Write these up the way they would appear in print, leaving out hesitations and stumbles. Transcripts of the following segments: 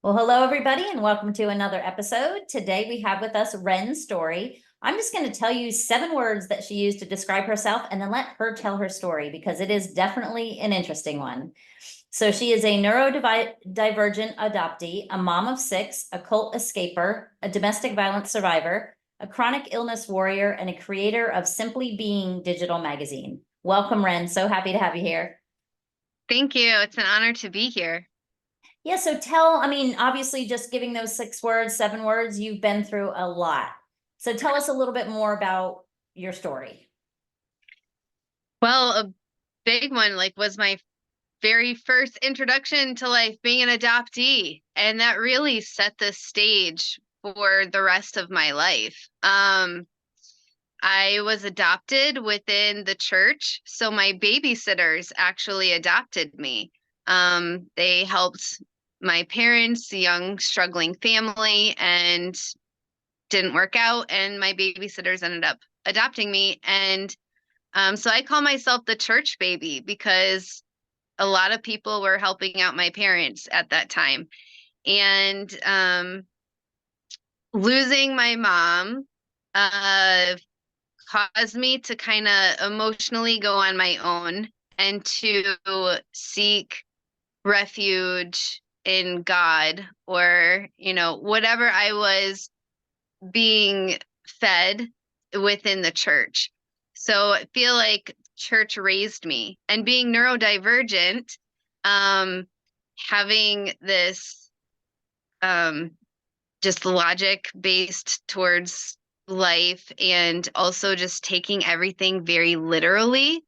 Well, hello, everybody, and welcome to another episode. Today we have with us Wren Story. I'm just going to tell you 7 words that she used to describe herself and then let her tell her story because it is definitely an interesting one. So she is a neurodivergent adoptee, a mom of 6, a cult escaper, a domestic violence survivor, a chronic illness warrior, and a creator of Simply Being digital magazine. Welcome, Wren. So happy to have you here. Thank you. It's an honor to be here. Yeah, so obviously just giving those 6 words, 7 words, you've been through a lot. So tell us a little bit more about your story. Well, a big one was my very first introduction to life being an adoptee, and that really set the stage for the rest of my life. I was adopted within the church, so my babysitters actually adopted me. They helped my parents, a young struggling family, and didn't work out, and my babysitters ended up adopting me. And so I call myself the church baby because a lot of people were helping out my parents at that time. And losing my mom uh, caused me to kind of emotionally go on my own and to seek refuge in God, or, whatever I was being fed within the church. So I feel like church raised me. And being neurodivergent, um, having this um, just logic based towards life, and also just taking everything very literally,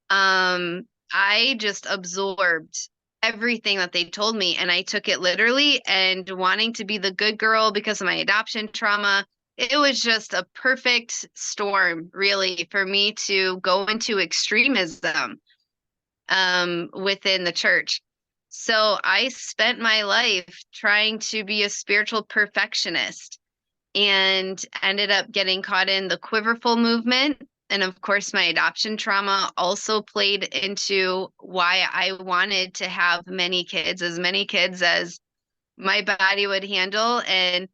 I just absorbed everything that they told me, and I took it literally, and wanting to be the good girl because of my adoption trauma. It was just a perfect storm, really, for me to go into extremism within the church. So I spent my life trying to be a spiritual perfectionist and ended up getting caught in the quiverful movement. And of course, my adoption trauma also played into why I wanted to have as many kids as my body would handle. And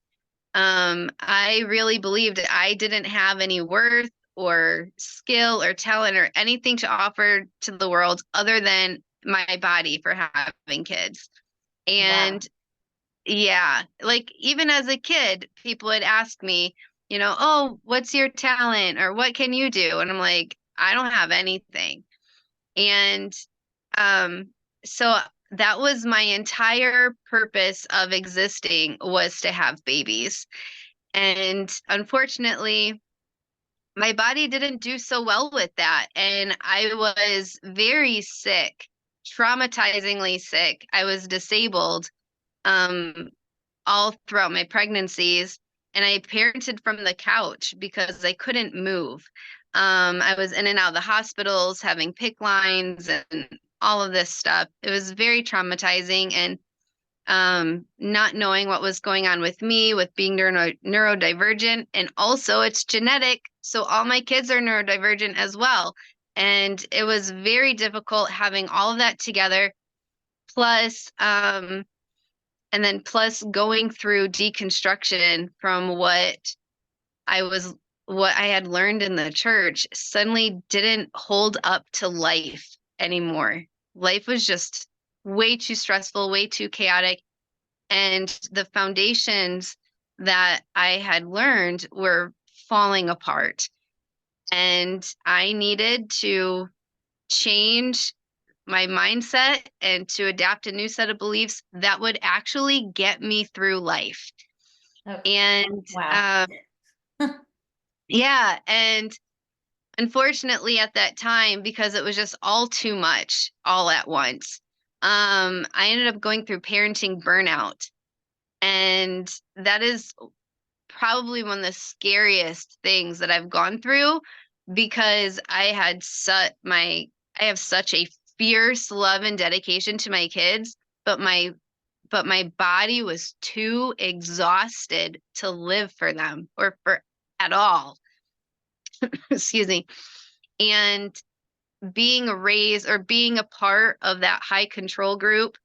I really believed I didn't have any worth or skill or talent or anything to offer to the world other than my body for having kids. Wow. And yeah, like even as a kid, people would ask me, oh, what's your talent or what can you do? And I'm like, I don't have anything. And um, so that was my entire purpose of existing, was to have babies. And unfortunately, my body didn't do so well with that. And I was very sick, traumatizingly sick. I was disabled. Um, all throughout my pregnancies, and I parented from the couch because I couldn't move. I was in and out of the hospitals having PICC lines and all of this stuff. It was very traumatizing, and not knowing what was going on with me with being neurodivergent, and also it's genetic, so all my kids are neurodivergent as well. And it was very difficult having all of that together, plus plus going through deconstruction from what I had learned in the church suddenly didn't hold up to life anymore. Life was just way too stressful, way too chaotic, and the foundations that I had learned were falling apart. And I needed to change my mindset and to adapt a new set of beliefs that would actually get me through life. Oh, And wow. yeah, and unfortunately at that time, because it was just all too much all at once, I ended up going through parenting burnout. And that is probably one of the scariest things that I've gone through, because I have such a fierce love and dedication to my kids, but my body was too exhausted to live for them or for at all. Excuse me. And being raised or being a part of that high control group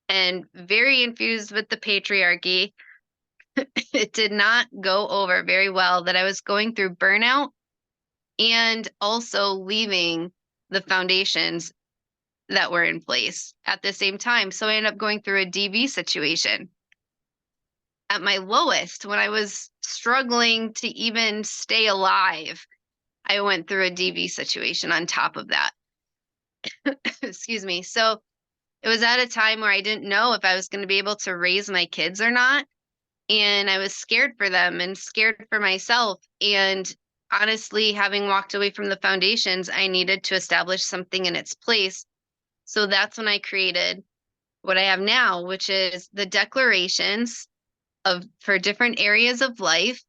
and very infused with the patriarchy. It did not go over very well that I was going through burnout and also leaving the foundations that were in place at the same time. So I ended up going through a DV situation. At my lowest, when I was struggling to even stay alive, I went through a DV situation on top of that. Excuse me. So it was at a time where I didn't know if I was going to be able to raise my kids or not. And I was scared for them and scared for myself. And honestly, having walked away from the foundations, I needed to establish something in its place. So that's when I created what I have now, which is the declarations for different areas of life.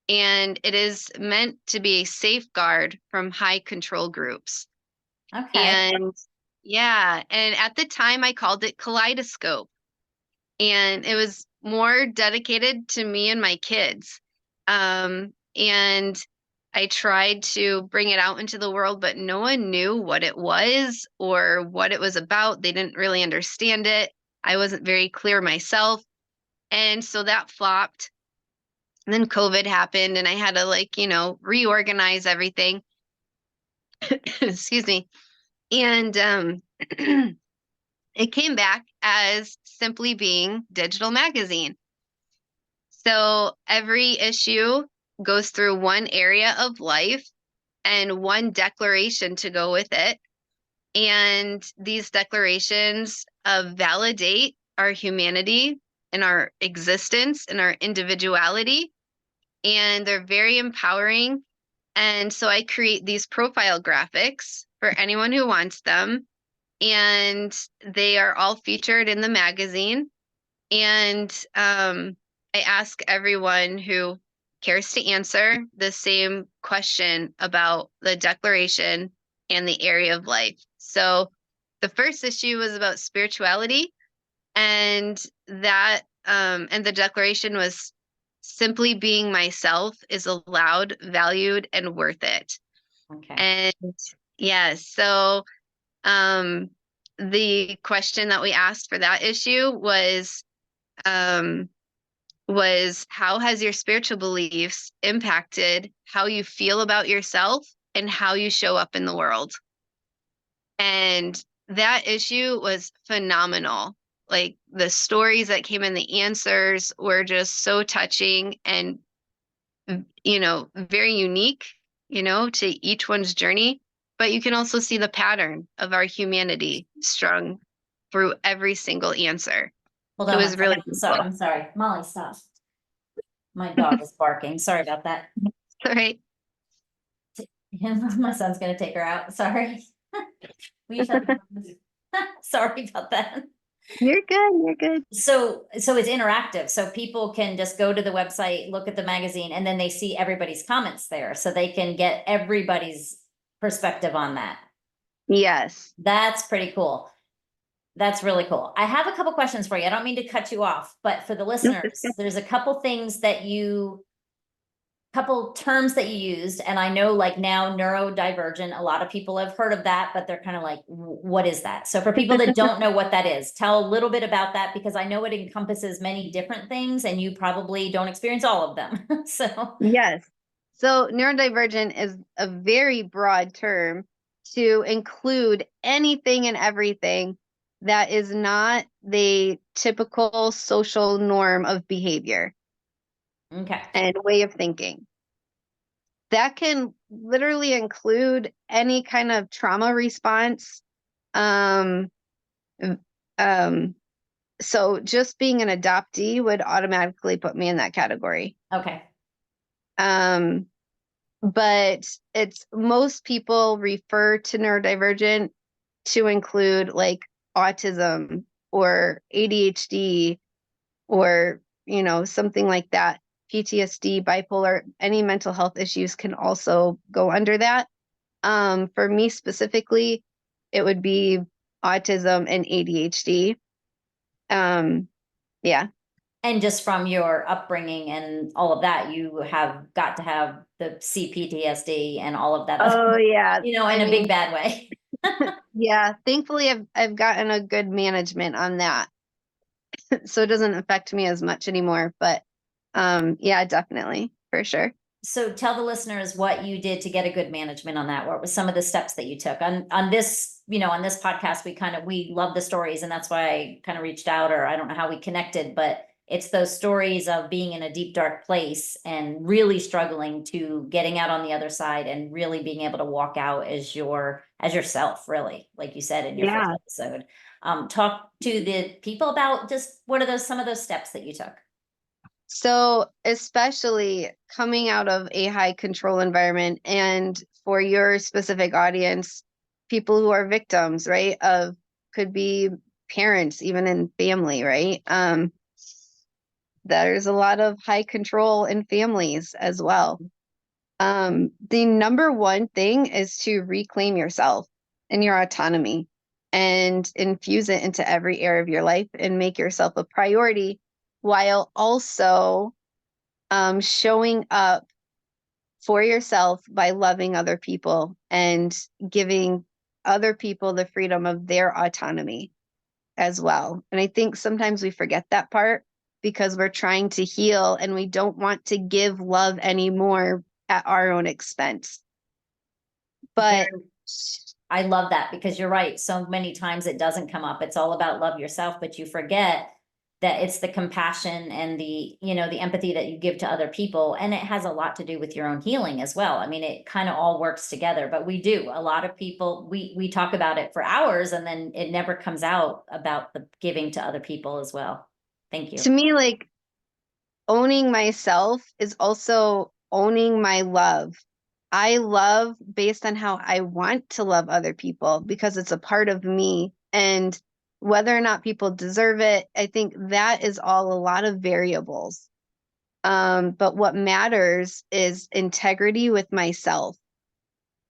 And it is meant to be a safeguard from high control groups. Okay. And yeah, and at the time I called it Kaleidoscope. And it was more dedicated to me and my kids. And I tried to bring it out into the world, but no one knew what it was or what it was about. They didn't really understand it. I wasn't very clear myself. And so that flopped. And then COVID happened and I had to reorganize everything. Excuse me. And it came back as simply being digital magazine. So every issue goes through one area of life and one declaration to go with it. And these declarations validate our humanity and our existence and our individuality. And they're very empowering. And so I create these profile graphics for anyone who wants them. And they are all featured in the magazine. And I ask everyone who cares to answer the same question about the declaration and the area of life. So the first issue was about spirituality, and that and the declaration was simply being myself is allowed, valued, and worth it. Okay. And yes, so the question that we asked for that issue was how has your spiritual beliefs impacted how you feel about yourself and how you show up in the world? And that issue was phenomenal. Like the stories that came in, the answers were just so touching and, very unique, to each one's journey. But you can also see the pattern of our humanity strung through every single answer. Hold It on one was really second. cool. I'm sorry. Molly, stop. My dog is barking. Sorry about that. All right. My son's gonna take her out. Sorry. Will you shut the door? Sorry about that. You're good. You're good. So it's interactive. So people can just go to the website, look at the magazine, and then they see everybody's comments there. So they can get everybody's perspective on that. Yes. That's pretty cool. That's really cool. I have a couple questions for you. I don't mean to cut you off, but for the listeners, there's a couple things couple terms that you used. And I know like now neurodivergent, a lot of people have heard of that, but they're kind of like, what is that? So for people that don't know what that is, tell a little bit about that, because I know it encompasses many different things and you probably don't experience all of them. So Yes. So neurodivergent is a very broad term to include anything and everything that is not the typical social norm of behavior okay. and way of thinking. That can literally include any kind of trauma response. Um, so just being an adoptee would automatically put me in that category. Okay. But it's most people refer to neurodivergent to include like autism or ADHD or, something like that. PTSD, bipolar, any mental health issues can also go under that. For me specifically, it would be autism and ADHD. Yeah. And just from your upbringing and all of that, you have got to have the CPTSD and all of that. Oh yeah. In a big bad way. Yeah. Thankfully, I've gotten a good management on that. So it doesn't affect me as much anymore. But yeah, definitely, for sure. So tell the listeners what you did to get a good management on that. What were some of the steps that you took on this, on this podcast? We love the stories, and that's why I kind of reached out, or I don't know how we connected, but it's those stories of being in a deep, dark place and really struggling to getting out on the other side and really being able to walk out as yourself, really, like you said in your first Yeah. episode. Talk to the people about just what are some of those steps that you took? So, especially coming out of a high control environment, and for your specific audience, people who are victims, right? Of could be parents, even in family, right? There's a lot of high control in families as well. The number one thing is to reclaim yourself and your autonomy and infuse it into every area of your life and make yourself a priority, while also showing up for yourself by loving other people and giving other people the freedom of their autonomy as well. And I think sometimes we forget that part because we're trying to heal and we don't want to give love anymore at our own expense. But I love that, because you're right. So many times it doesn't come up. It's all about love yourself, but you forget that it's the compassion and the empathy that you give to other people. And it has a lot to do with your own healing as well. I mean, it kind of all works together, but a lot of people, we talk about it for hours and then it never comes out about the giving to other people as well. Thank you. to me, like, owning myself is also owning my love. I love based on how I want to love other people because it's a part of me. And whether or not people deserve it, I think that is all a lot of variables. But what matters is integrity with myself.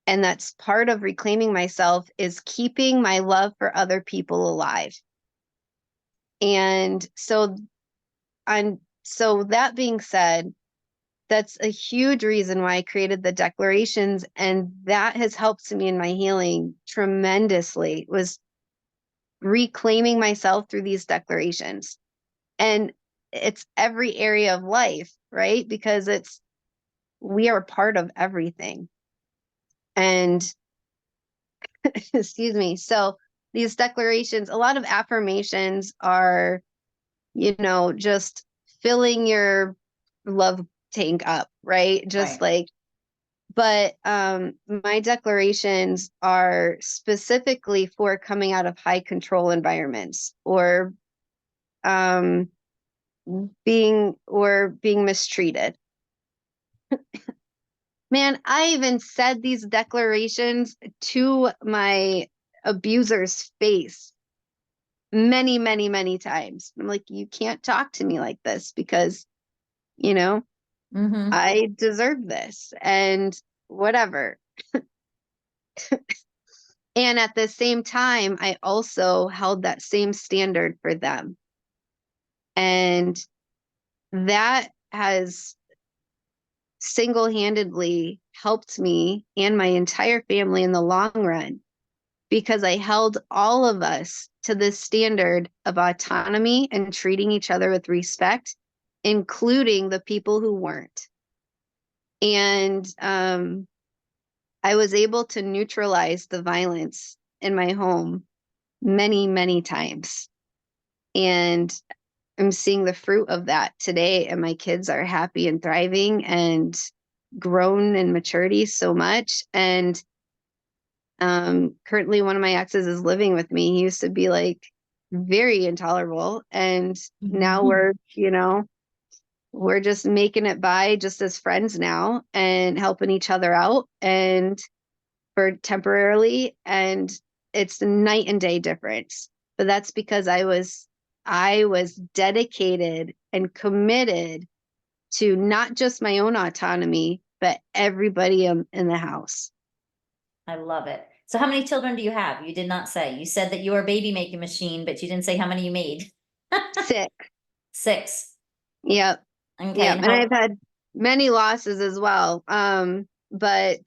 And that's part of reclaiming myself, is keeping my love for other people alive. And so that being said, that's a huge reason why I created the declarations, and that has helped me in my healing tremendously, was reclaiming myself through these declarations. And it's every area of life, right? Because we are part of everything. And excuse me. So these declarations, a lot of affirmations are, just filling your love tank up, right? Just Right. like, but my declarations are specifically for coming out of high control environments, or um, being mistreated. Man, I even said these declarations to my abuser's face many, many, many times. I'm like, you can't talk to me like this because, you know, Mm-hmm. I deserve this and whatever. And at the same time, I also held that same standard for them. And that has single-handedly helped me and my entire family in the long run, because I held all of us to this standard of autonomy and treating each other with respect, including the people who weren't. And I was able to neutralize the violence in my home many, many times. And I'm seeing the fruit of that today. And my kids are happy and thriving and grown in maturity so much. And currently one of my exes is living with me. He used to be like very intolerable. And now we're just making it by just as friends now and helping each other out and for temporarily. And it's a night and day difference. But that's because I was dedicated and committed to not just my own autonomy, but everybody in the house. I love it. So how many children do you have? You did not say. You said that you are a baby making machine, but you didn't say how many you made. Sick. 6. Yep. Okay. Yep. And And I've had many losses as well. But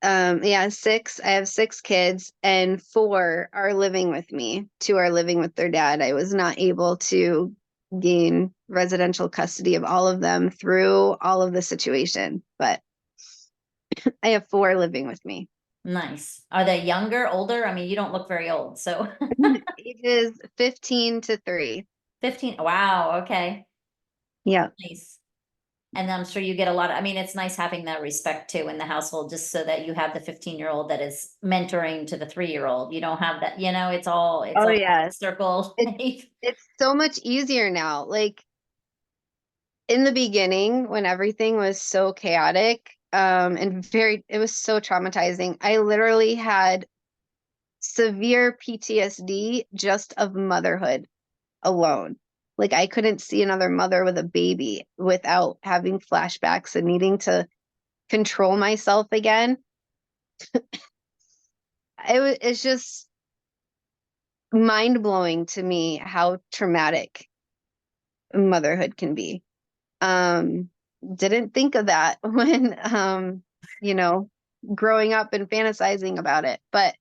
Yeah, six. I have six kids, and four are living with me. Two are living with their dad. I was not able to gain residential custody of all of them through all of the situation, but I have four living with me. Nice. Are they younger, older? I mean, you don't look very old, so Ages 15 to 3. 15. Wow, okay. Yeah. Nice. And I'm sure you get a lot of, I mean, it's nice having that respect too in the household, just so that you have the 15-year-old that is mentoring to the 3-year-old. You don't have that, it's Oh all yeah. circle. It, it's so much easier now. Like in the beginning when everything was so chaotic, and it was so traumatizing. I literally had severe PTSD just of motherhood alone. Like I couldn't see another mother with a baby without having flashbacks and needing to control myself again. It's just mind blowing to me how traumatic motherhood can be. Um, didn't think of that when, you know, growing up and fantasizing about it. But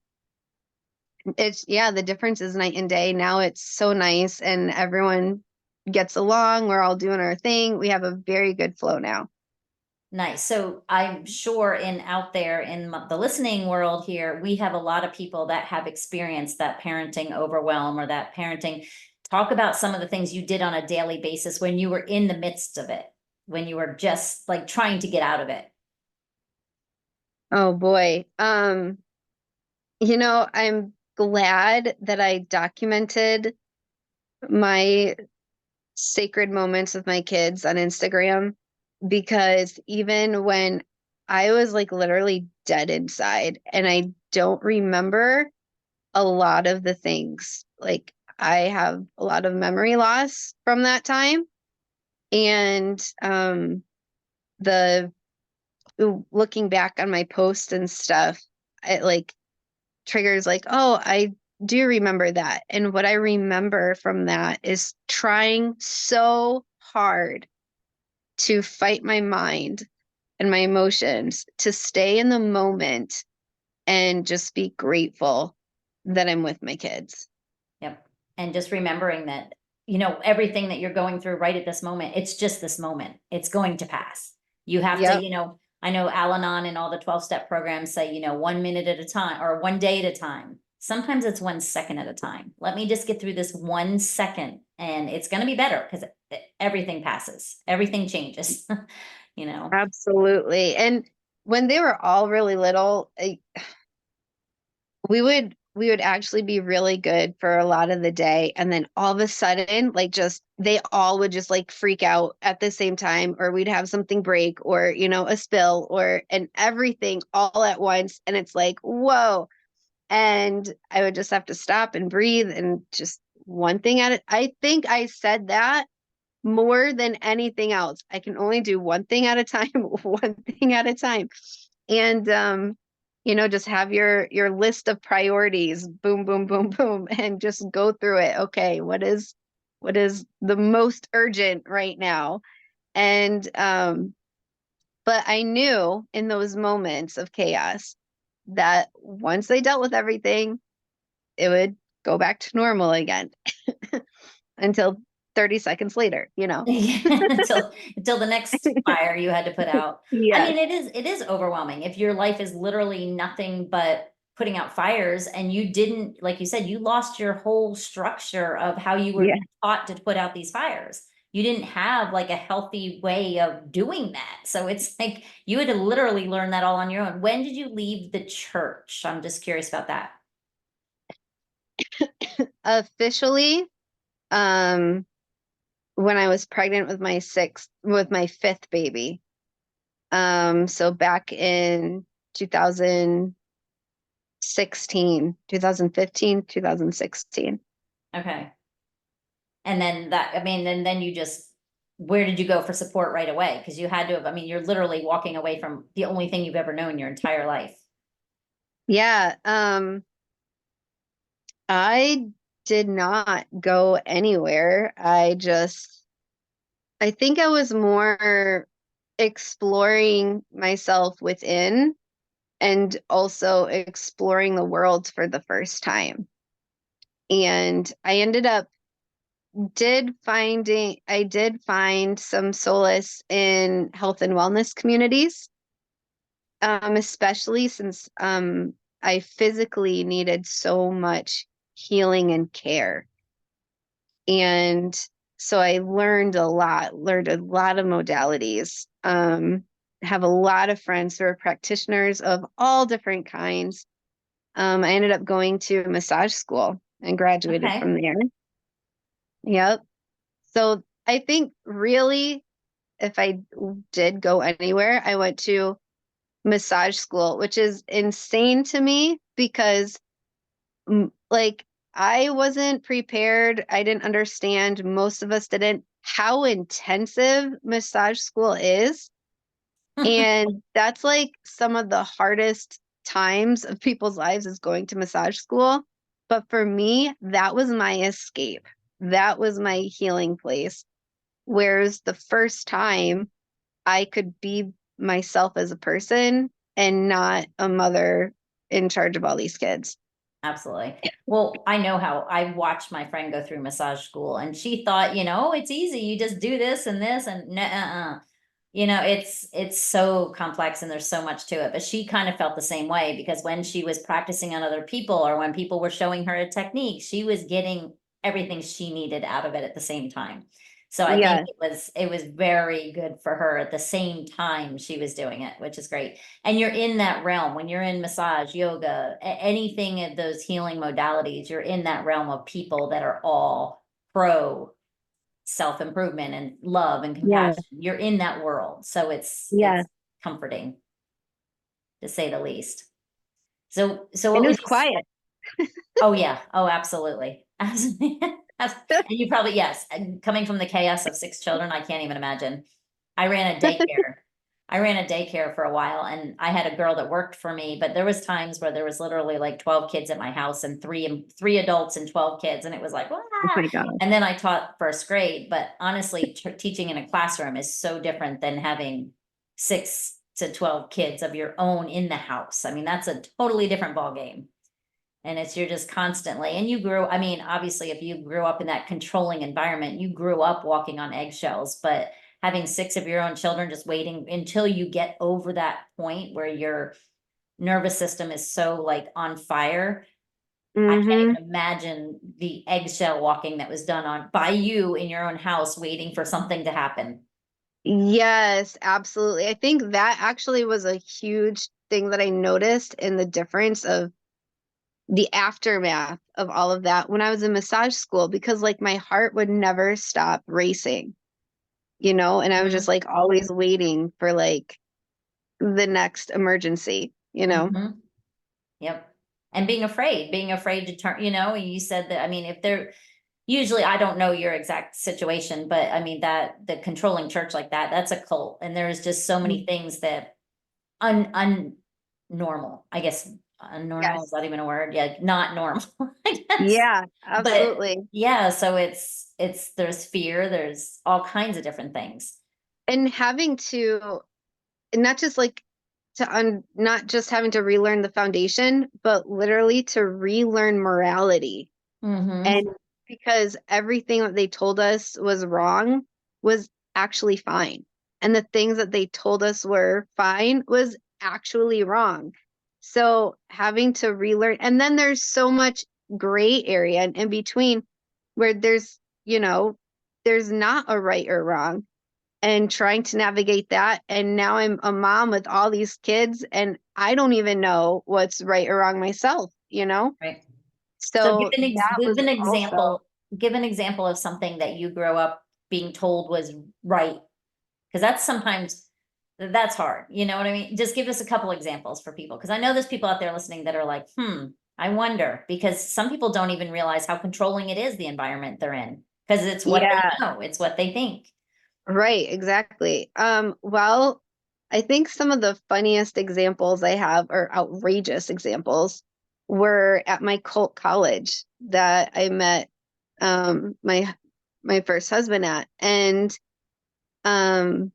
yeah, the difference is night and day. Now it's so nice and everyone gets along. We're all doing our thing. We have a very good flow now. Nice. So I'm sure in out there in the listening world here, we have a lot of people that have experienced that parenting overwhelm or that parenting. Talk about some of the things you did on a daily basis when you were in the midst of it, when you were just like trying to get out of it. Oh boy. I'm glad that I documented my sacred moments with my kids on Instagram because even when I was like literally dead inside and I don't remember a lot of the things, like I have a lot of memory loss from that time. And the looking back on my posts and stuff, it like triggers like, oh, I do remember that. And what I remember from that is trying so hard to fight my mind and my emotions to stay in the moment and just be grateful that I'm with my kids. Yep. And just remembering that, everything that you're going through right at this moment, it's just this moment. It's going to pass. You have to, Yep. I know Al-Anon and all the 12-step programs say, 1 minute at a time or one day at a time. Sometimes it's 1 second at a time. Let me just get through this 1 second and it's going to be better because everything passes. Everything changes, you know. Absolutely. And when they were all really little, we would actually be really good for a lot of the day, and then all of a sudden like just they all would just like freak out at the same time, or we'd have something break, or a spill, or and everything all at once, and it's like whoa. And I would just have to stop and breathe and just one thing at it. I think I said that more than anything else. I can only do one thing at a time, one thing at a time. And just have your list of priorities, boom, boom, boom, boom, and just go through it. Okay, what is the most urgent right now? And but I knew in those moments of chaos that once they dealt with everything, it would go back to normal again until 30 seconds later. until the next fire you had to put out. I Yes. mean, it is overwhelming if your life is literally nothing but putting out fires and you didn't, like you said, you lost your whole structure of how you were Yeah. taught to put out these fires. You didn't have like a healthy way of doing that. So it's like you had to literally learn that all on your own. When did you leave the church? I'm just curious about that. Officially, um, when I was pregnant with my fifth baby. So back in 2016, 2015, 2016. Okay. And then that, I mean, then you just, where did you go for support right away? Because you had to have, I mean, you're literally walking away from the only thing you've ever known your entire life. Yeah, I did not go anywhere. I think I was more exploring myself within and also exploring the world for the first time. And I ended up I did find some solace in health and wellness communities, especially since I physically needed so much healing and care. And so I learned a lot of modalities. Have a lot of friends who are practitioners of all different kinds. I ended up going to massage school and graduated Okay. from there. Yep. So I think really, if I did go anywhere, I went to massage school, which is insane to me because like I wasn't prepared. I didn't understand. Most of us didn't how intensive massage school is. And that's like some of the hardest times of people's lives is going to massage school. But for me, that was my escape. That was my healing place. Whereas the first time I could be myself as a person and not a mother in charge of all these kids. Absolutely. Well, I know how I watched my friend go through massage school and she thought, it's easy. You just do this and no, it's so complex and there's so much to it. But she kind of felt the same way because when she was practicing on other people or when people were showing her a technique, she was getting everything she needed out of it at the same time. So I think Yeah. it was very good for her at the same time she was doing it, which is great. And you're in that realm when you're in massage, yoga, anything of those healing modalities, you're in that realm of people that are all pro self-improvement and love and Yeah. compassion. You're in that world. So Yeah. it's comforting to say the least. So And what it would was you quiet. Oh yeah. Oh, absolutely. Absolutely. And you probably, yes, and coming from the chaos of 6 children, I can't even imagine. I ran a daycare. I ran a daycare for a while and I had a girl that worked for me, but there was times where there was literally like 12 kids at my house and three adults and 12 kids. And it was like, "Wah." Oh my God. And then I taught first grade, but honestly, teaching in a classroom is so different than having 6 to 12 kids of your own in the house. I mean, that's a totally different ballgame. And you're just constantly, and I mean, obviously, if you grew up in that controlling environment, you grew up walking on eggshells, but having 6 of your own children just waiting until you get over that point where your nervous system is so like on fire. I can't Hmm. even imagine the eggshell walking that was done by you in your own house, waiting for something to happen. Yes, absolutely. I think that actually was a huge thing that I noticed in the difference of the aftermath of all of that when I was in massage school, because like my heart would never stop racing, and I was just like always waiting for like the next emergency. Mm-hmm. Yep. And being afraid to turn, you said that, I mean, if they're usually, I don't know your exact situation, but I mean, that the controlling church like that, that's a cult. And there's just so many things that normal, I guess, unnormal, is Yes. that even a word? Yeah, not normal, I guess. Yeah, But absolutely. yeah, so there's fear, there's all kinds of different things. And having to, and not just like not just having to relearn the foundation, but literally to relearn morality. Mm-hmm. And because everything that they told us was wrong was actually fine. And the things that they told us were fine was actually wrong. So having to relearn, and then there's so much gray area in between where there's not a right or wrong, and trying to navigate that. And now I'm a mom with all these kids and I don't even know what's right or wrong myself. Right. So So that give was an also, example, of something that you grew up being told was right. Because that's hard. You know what I mean? Just give us a couple examples for people. Because I know there's people out there listening that are like, I wonder. Because some people don't even realize how controlling it is, the environment they're in. Because it's what they yeah, know, it's what they think. right, exactly. Well, I think some of the funniest examples I have, or outrageous examples, were at my cult college that I met my first husband at. And um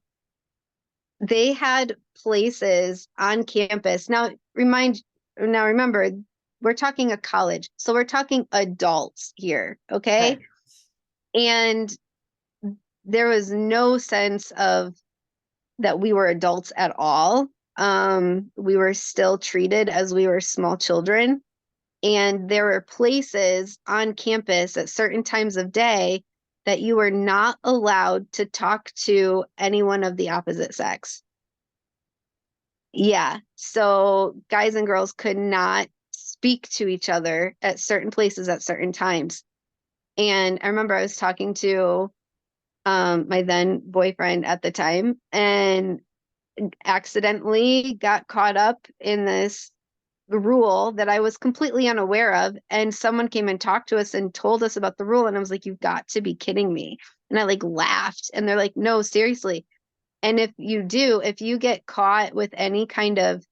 they had places on campus. Remember, we're talking a college. So we're talking adults here, okay? Okay. And there was no sense of that we were adults at all. We were still treated as we were small children. And there were places on campus at certain times of day that you were not allowed to talk to anyone of the opposite sex. Yeah. So guys and girls could not speak to each other at certain places at certain times. And I remember I was talking to my then boyfriend at the time and accidentally got caught up in this rule that I was completely unaware of. And someone came and talked to us and told us about the rule. And I was like, you've got to be kidding me. And I like laughed and they're like, no, seriously. And if you get caught with any kind of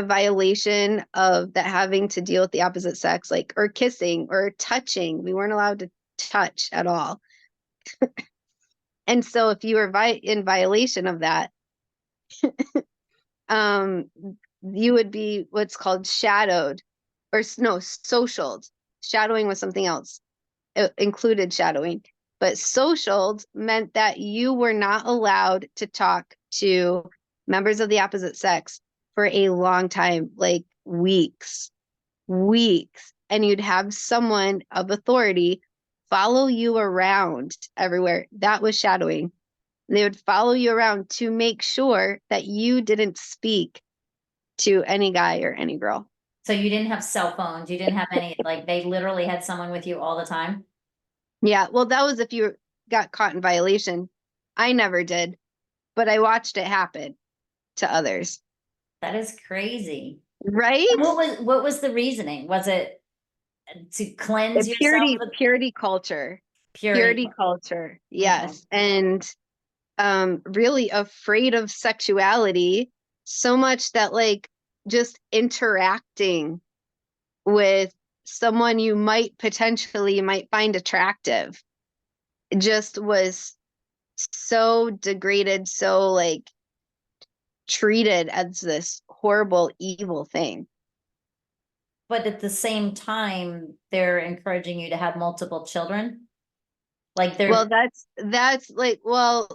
violation of that having to deal with the opposite sex, like, or kissing or touching, we weren't allowed to touch at all. And so if you were in violation of that, you would be what's called shadowed or no, socialed. Shadowing was something else. It included shadowing, but socialed meant that you were not allowed to talk to members of the opposite sex for a long time, like weeks, and you'd have someone of authority follow you around everywhere. That was shadowing. They would follow you around to make sure that you didn't speak to any guy or any girl. So you didn't have cell phones, you didn't have any, like, they literally had someone with you all the time? Yeah, well, that was if you got caught in violation. I never did, but I watched it happen to others. That is crazy. Right? And what was the reasoning? Was it to cleanse yourself of Purity culture. purity? Purity culture. Okay. Yes. And really afraid of sexuality so much that like just interacting with someone you might find attractive just was so degraded, so like treated as this horrible, evil thing. But at the same time, they're encouraging you to have multiple children. Like Well, they're that's like, well,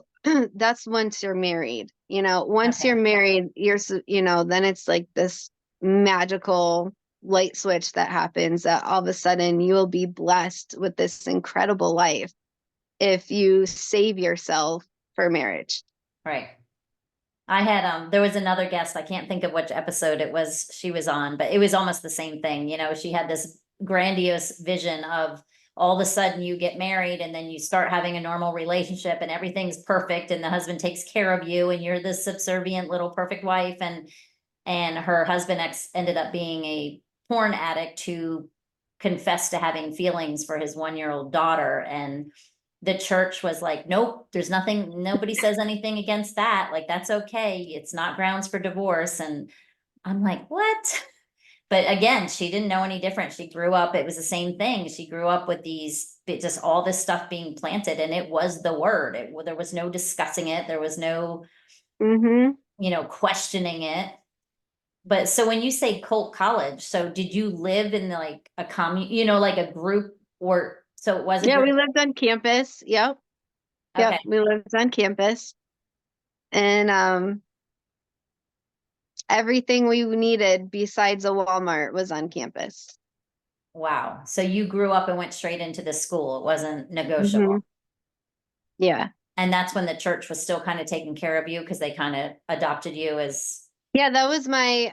that's once you're married. Once you're okay, married, then it's like this magical light switch that happens that all of a sudden you will be blessed with this incredible life if you save yourself for marriage. right. I had there was another guest, I can't think of which episode it was she was on, but it was almost the same thing. She had this grandiose vision of all of a sudden you get married and then you start having a normal relationship and everything's perfect and the husband takes care of you and you're this subservient little perfect wife, and her husband ended up being a porn addict who confessed to having feelings for his 1-year-old daughter. And the church was like, nope, there's nothing, nobody says anything against that. Like, that's okay. It's not grounds for divorce. And I'm like, what? But again, she didn't know any different. She grew up, it was the same thing. She grew up with just all this stuff being planted, and it was the word. There was no discussing it. There was no, Mm-hmm. questioning it. But so when you say cult college, so did you live in like a commune, like a group, or so it was a Yeah, group? we lived on campus. Yep. Okay. Yep. We lived on campus. And everything we needed besides a Walmart was on campus. Wow. So you grew up and went straight into the school. It wasn't negotiable. Mm-hmm. Yeah. And that's when the church was still kind of taking care of you because they kind of adopted you as, Yeah, that was my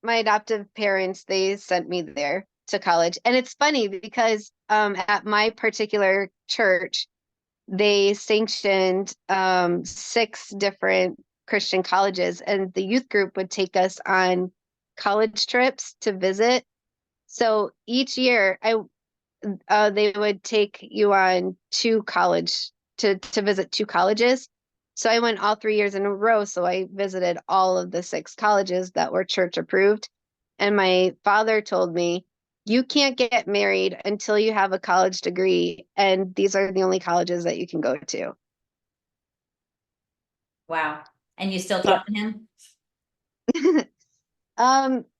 adoptive parents. They sent me there to college. And it's funny because at my particular church, they sanctioned 6 different Christian colleges, and the youth group would take us on college trips to visit. So each year they would take you on to visit 2 colleges. So I went all 3 years in a row. So I visited all of the 6 colleges that were church approved. And my father told me, you can't get married until you have a college degree. And these are the only colleges that you can go to. Wow. And you still Yep. talk to him?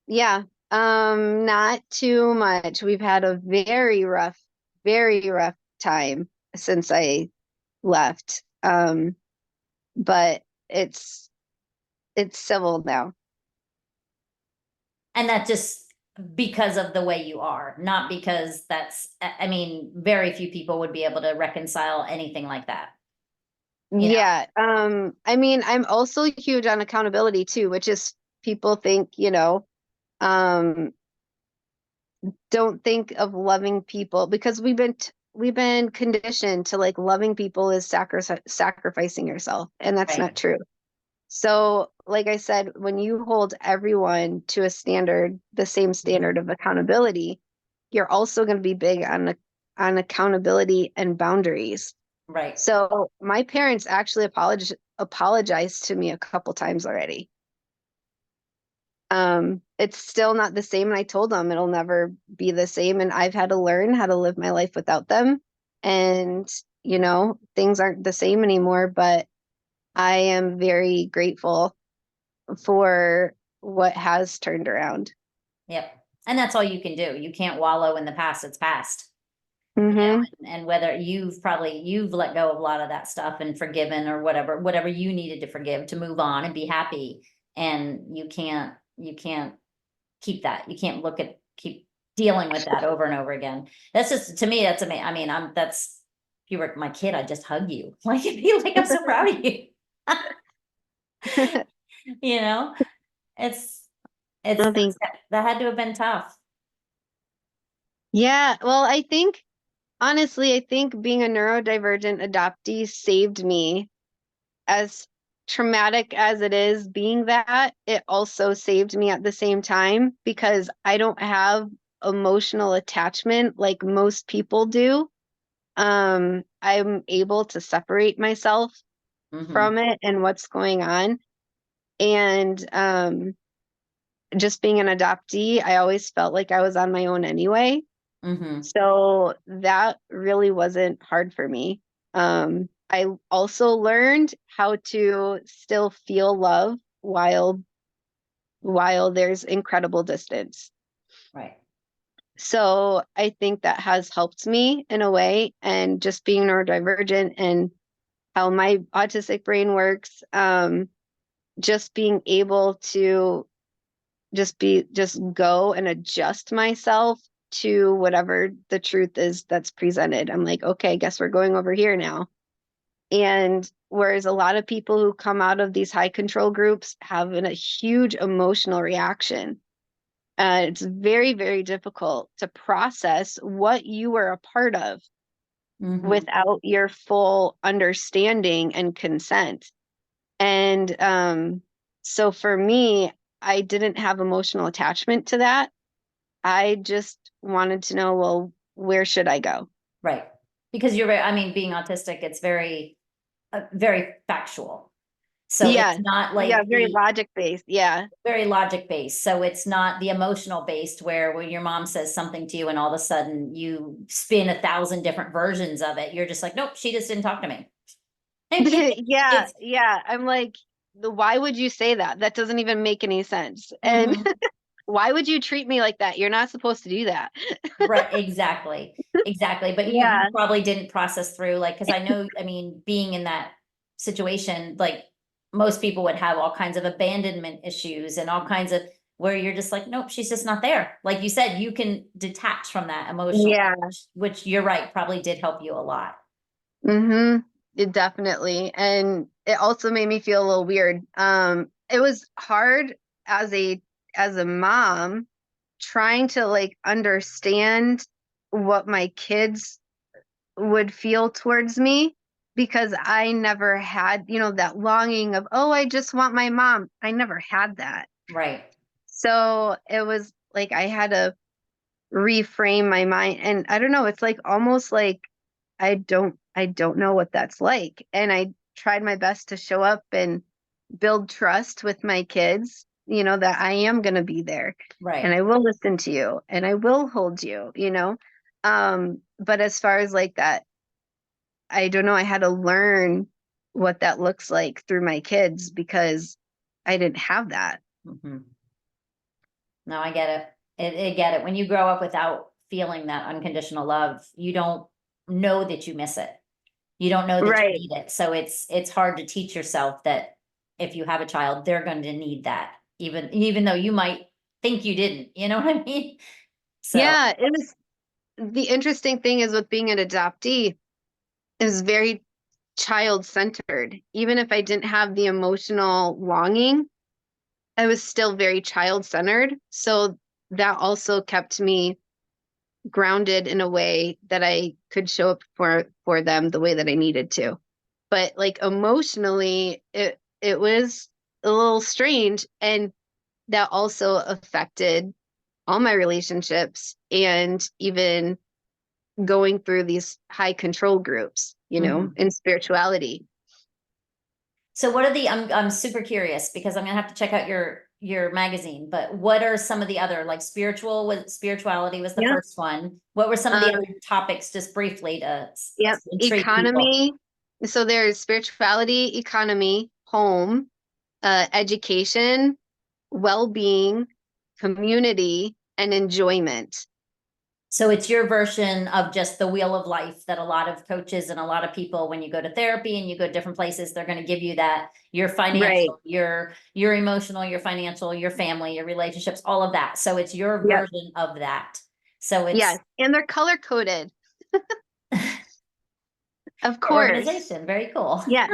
Yeah. Not too much. We've had a very rough time since I left. But it's civil now. And that just because of the way you are, not because I mean, very few people would be able to reconcile anything like that, you know? Yeah. I mean, I'm also huge on accountability too, which is people think, um, don't think of loving people because we've been conditioned to like loving people is sacrificing yourself, and that's Right. not true. So, like I said, when you hold everyone to a standard, the same standard of accountability, you're also going to be big on accountability and boundaries. Right. So, my parents actually apologized to me a couple times already. It's still not the same, and I told them it'll never be the same, and I've had to learn how to live my life without them. And, things aren't the same anymore, but I am very grateful for what has turned around. Yep. And that's all you can do. You can't wallow in the past. It's past. Mm-hmm. And whether you've let go of a lot of that stuff and forgiven or whatever you needed to forgive to move on and be happy. And you can't keep that. You can't keep dealing with that over and over again. That's just, to me, that's amazing. I mean, if you were my kid, I'd just hug you. Like, it'd be like, I'm so proud of you. You know, it's, I think, that had to have been tough. yeah, well, honestly, I think being a neurodivergent adoptee saved me. As traumatic as it is being that, it also saved me at the same time because I don't have emotional attachment like most people do. I'm able to separate myself Hmm. from it and what's going on. And just being an adoptee, I always felt like I was on my own anyway. Hmm. So that really wasn't hard for me. I also learned how to still feel love while there's incredible distance. Right. So I think that has helped me in a way, and just being neurodivergent and how my autistic brain works, just being able to just go and adjust myself to whatever the truth is that's presented. I'm like, okay, I guess we're going over here now. And whereas a lot of people who come out of these high control groups have a huge emotional reaction, it's very, very difficult to process what you were a part of Hmm. without your full understanding and consent. And so for me, I didn't have emotional attachment to that. I just wanted to know, well, where should I go? Right. Because I mean, being autistic, it's very factual. So Yeah. it's not Yeah, like very logic based. Yeah. very logic based. So it's not the emotional based where when your mom says something to you and all of a sudden you spin 1,000 different versions of it. You're just like, nope, she just didn't talk to me. Yeah, It's yeah. I'm like, why would you say that? That doesn't even make any sense. And mhm. why would you treat me like that? You're not supposed to do that. Right, exactly. Exactly. But you Yeah. probably didn't process through, like, because I know, I mean, being in that situation, like most people would have all kinds of abandonment issues and all kinds of where you're just like, nope, she's just not there. Like you said, you can detach from that emotionally, Yeah. which you're right, probably did help you a lot. Mm-hmm. It definitely. And it also made me feel a little weird. It was hard as a mom trying to like understand what my kids would feel towards me because I never had, that longing of, oh, I just want my mom. I never had that. Right. So it was like I had to reframe my mind. And I don't know, it's like almost like I don't know what that's like. And I tried my best to show up and build trust with my kids, that I am going to be there and Right. I will listen to you and I will hold you. But as far as like that, I don't know, I had to learn what that looks like through my kids because I didn't have that. Mhm. No, I get it. I get it. When you grow up without feeling that unconditional love, you don't know that you miss it. You don't know that you Right. need it. So it's hard to teach yourself that if you have a child, they're going to need that, even though you might think you didn't. You know what I mean? So Yeah, it was the interesting thing is with being an adoptee is very child centered. Even if I didn't have the emotional longing, I was still very child centered. So that also kept me grounded in a way that I could show up for them the way that I needed to. But like emotionally, it was a little strange, and that also affected all my relationships and even going through these high control groups, mhm. in spirituality. So what are I'm super curious because I'm gonna have to check out your magazine, but what are some of the other, like spirituality was the Yeah. first one. What were some of the Um, other topics just briefly yep. to intrigue people? Economy. So there's spirituality, economy, home, education, well-being, community, and enjoyment. So it's your version of just the wheel of life that a lot of coaches and a lot of people, when you go to therapy and you go to different places, they're going to give you that your Right. financial, your emotional, your financial, your family, your relationships, all of that. So it's your Yep. version of that. So it's Yes. And they're color coded, of course. organization. Very cool. Yes.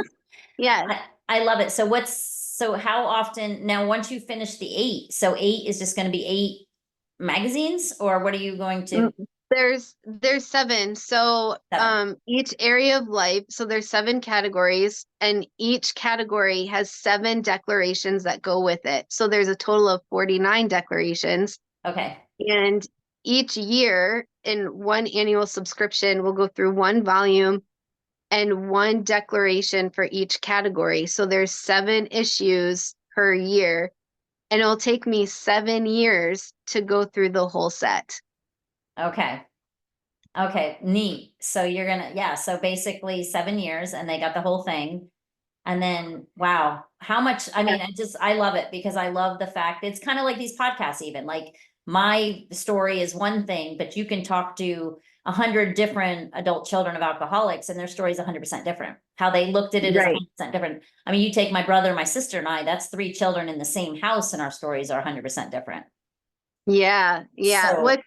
Yes. I love it. So how often now, once you finish the eight, so eight is just going to be eight magazines, or what are you going Mm, to there's seven. So seven? each area of life, so there's seven categories, and each category has seven declarations that go with it. So there's a total of 49 declarations. Okay. And each year in one annual subscription, we'll go through one volume and one declaration for each category. So there's seven issues per year, and it'll take me 7 years to go through the whole set. Okay. Okay, neat. So you're gonna, yeah, so basically 7 years and they got the whole thing. And then, wow, how much, I Yeah. mean, I love it because I love the fact it's kind of like these podcasts, even like my story is one thing, but you can talk to 100 different adult children of alcoholics and their story is 100% different. How they looked at it is Right. 100% different. I mean, you take my brother, my sister and I, that's three children in the same house and our stories are 100% different. Yeah. Yeah. So,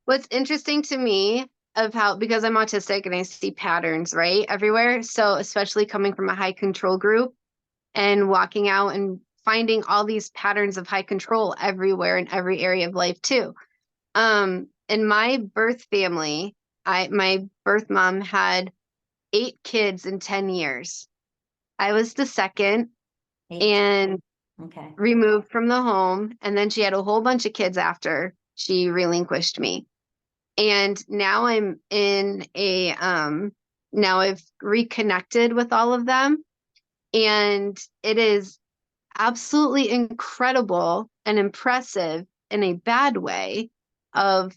What's interesting to me of how, because I'm autistic and I see patterns, right, everywhere. So especially coming from a high control group and walking out and finding all these patterns of high control everywhere in every area of life too. In my birth family, my birth mom had 8 kids in 10 years. I was the second eight, and okay. removed from the home, and then she had a whole bunch of kids after she relinquished me. And now I'm in a now I've reconnected with all of them, and it is absolutely incredible and impressive in a bad way of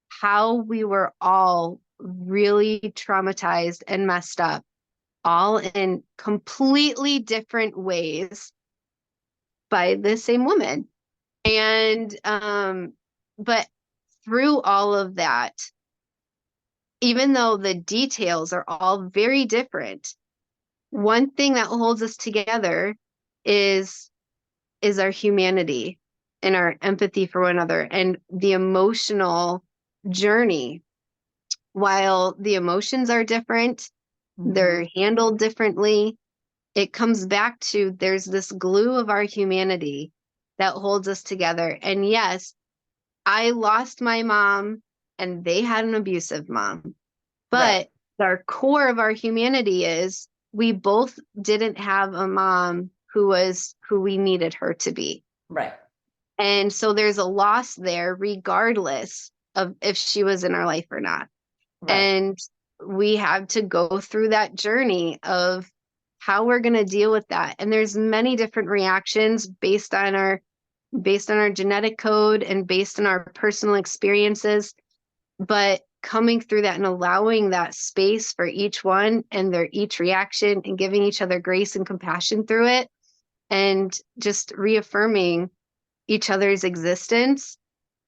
how we were all really traumatized and messed up, all in completely different ways by the same woman. And but through all of that, even though the details are all very different, one thing that holds us together is our humanity and our empathy for one another and the emotional journey. While the emotions are different, Mhm. they're handled differently, it comes back to there's this glue of our humanity that holds us together. And yes, I lost my mom and they had an abusive mom. Right, But our core of our humanity is we both didn't have a mom who we needed her to be. right, And so there's a loss there, regardless of if she was in our life or not. right. And we have to go through that journey of how we're going to deal with that. And there's many different reactions based on our genetic code and based on our personal experiences. But coming through that and allowing that space for each one and their each reaction and giving each other grace and compassion through it and just reaffirming each other's existence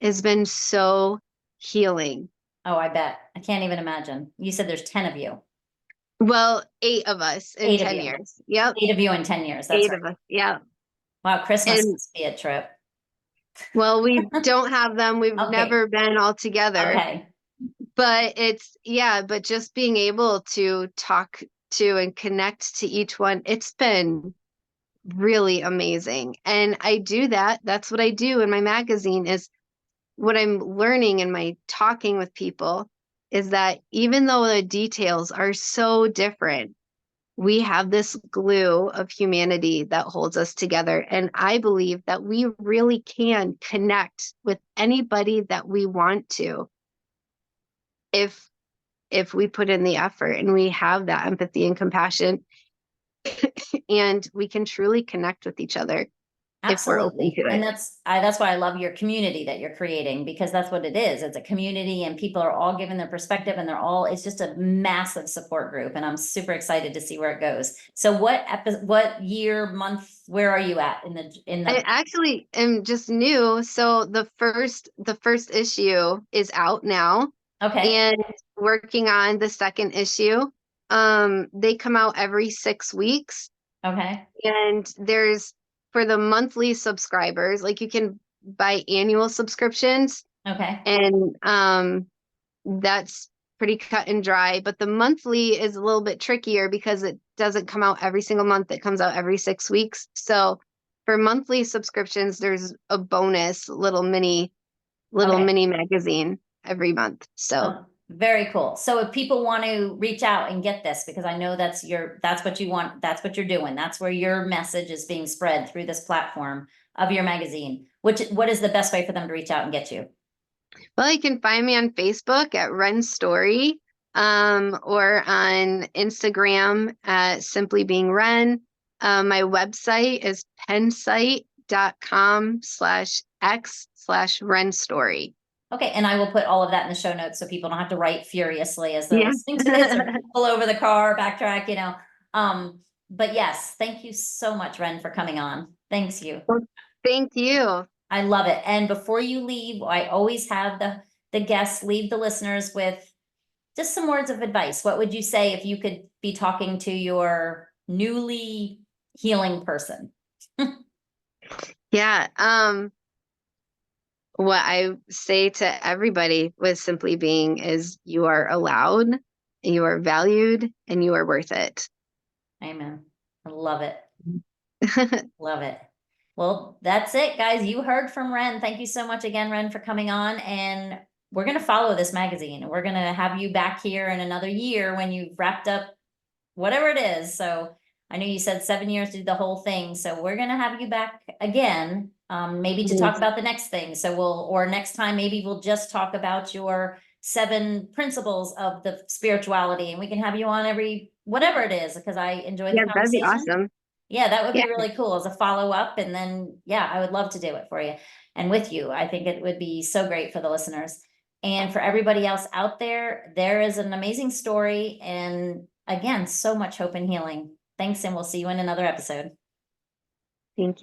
has been so healing. Oh, I bet. I can't even imagine. You said there's 10 of you. Well, 8 of us in 8 of 10 you. years. Yep. 8 of you in 10 years. That's 8 right. of us. Yeah. Wow, Christmas And must be a trip. well, we don't have them. We've Okay. never been all together. Okay. But it's, yeah, but just being able to talk to and connect to each one, it's been really amazing. And I do that. That's what I do in my magazine is what I'm learning in my talking with people is that even though the details are so different, we have this glue of humanity that holds us together. And I believe that we really can connect with anybody that we want to if we put in the effort and we have that empathy and compassion and we can truly connect with each other if we're open Absolutely. to And it. that's why I love your community that you're creating, because that's what it is. It's a community and people are all giving their perspective and it's just a massive support group. And I'm super excited to see where it goes. So what year, month, where are you at I actually am just new. So the first issue is out now okay. and working on the second issue. They come out every 6 weeks. Okay. And there's for the monthly subscribers, like you can buy annual subscriptions Okay. and that's pretty cut and dry. But the monthly is a little bit trickier because it doesn't come out every single month. It comes out every 6 weeks. So for monthly subscriptions, there's a bonus little mini magazine every month. So Oh, very cool. So if people want to reach out and get this, because I know that's what you want, that's what you're doing. That's where your message is being spread through this platform of your magazine. What is the best way for them to reach out and get you? well, you can find me on Facebook at Wren Story, or on Instagram at Simply Being Wren. My website is pennsite.com/x/Wren Story. Okay, and I will put all of that in the show notes so people don't have to write furiously as they're Yeah. listening to this or pull over the car, backtrack, But yes, thank you so much, Wren, for coming on. Thanks you. Well, thank you. I love it. And before you leave, I always have the guests leave the listeners with just some words of advice. What would you say if you could be talking to your newly healing person? Yeah. What I say to everybody with Simply Being is you are allowed, you are valued, and you are worth it. Amen. I love it. Love it. Well, that's it, guys. You heard from Wren. Thank you so much again, Wren, for coming on. And we're going to follow this magazine. We're going to have you back here in another year when you've wrapped up whatever it is. So I know you said 7 years to do the whole thing. So we're going to have you back again, maybe to talk about the next thing. So or next time, maybe we'll just talk about your 7 principles of the spirituality, and we can have you on whatever it is, because I enjoy the Yeah, that'd be conversation. awesome. Yeah, that would be Yeah. really cool as a follow-up. And then, yeah, I would love to do it for you and with you. I think it would be so great for the listeners. And for everybody else out there, there is an amazing story. And again, so much hope and healing. Thanks, and we'll see you in another episode. Thank you.